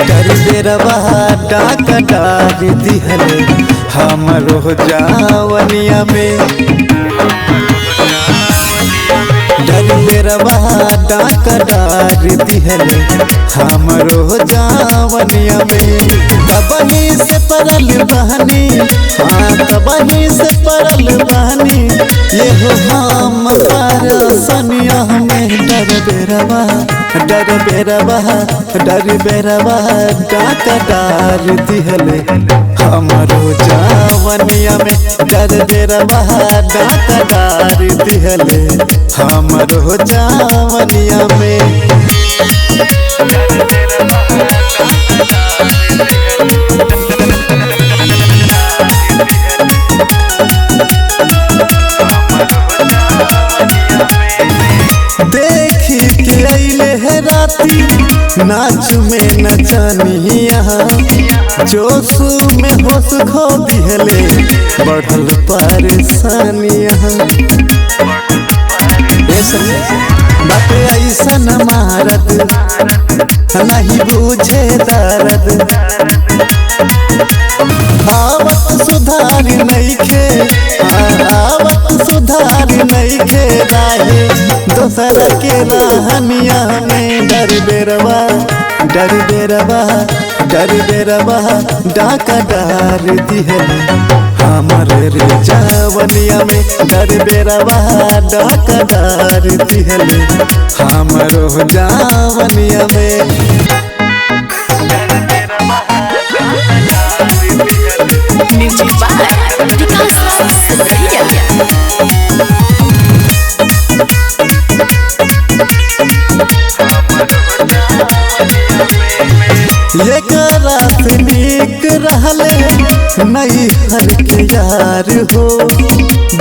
डर बेरवा डाक डार दिहले हमरो जावनिया में। डर बेरवा डाक डार दिहले हमरो जावनिया में। तबही से परल बहनी, हाँ तबही से परल बहनी, ये हो हम परसनिया में। डर बेरवा डाक डार दिहले हमरो जावनिया में। डर बेरवा डाक डार दिहले हमरो जावनिया में। देखी के अइले है राती नाच में नचनिया, जोश में होश खो दिहले बढ़ल परेशानिया। बाटे ऐसन मारद नहीं बुझे दर्द, आवत सुधार नइखे, आवत सुधार नइखे राहे दोसर के रहनिया में। डर बेरवा डाक डार दिहले हमर रे जावनिया में। डर बेरवा डाक डार दिहले हमरो जावनिया में। Music by Vikas Sriya। एकरा से नीक रहले नहीं हर के यार हो,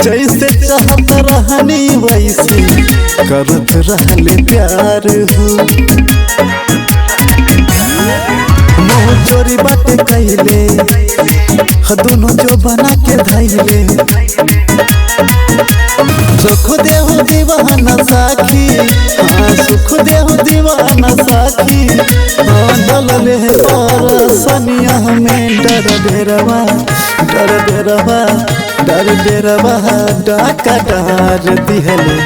जैसे चाहत रहनी वैसे करत रहले प्यार हो। मुँह चोरी बाटे कैले दोनों जो बना के धैले, सुख देहु दीवाना साखी, हाँ सुख देहु दीवाना साखी, हाँ डलले परसनिया में। डर बेरवा डाक डार दिहले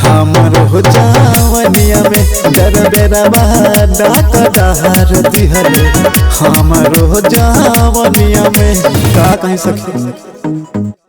हमरो जावनिया में। डर बेरवा डाक डार दिहले हमरो जावनिया में। का कहीं सखी।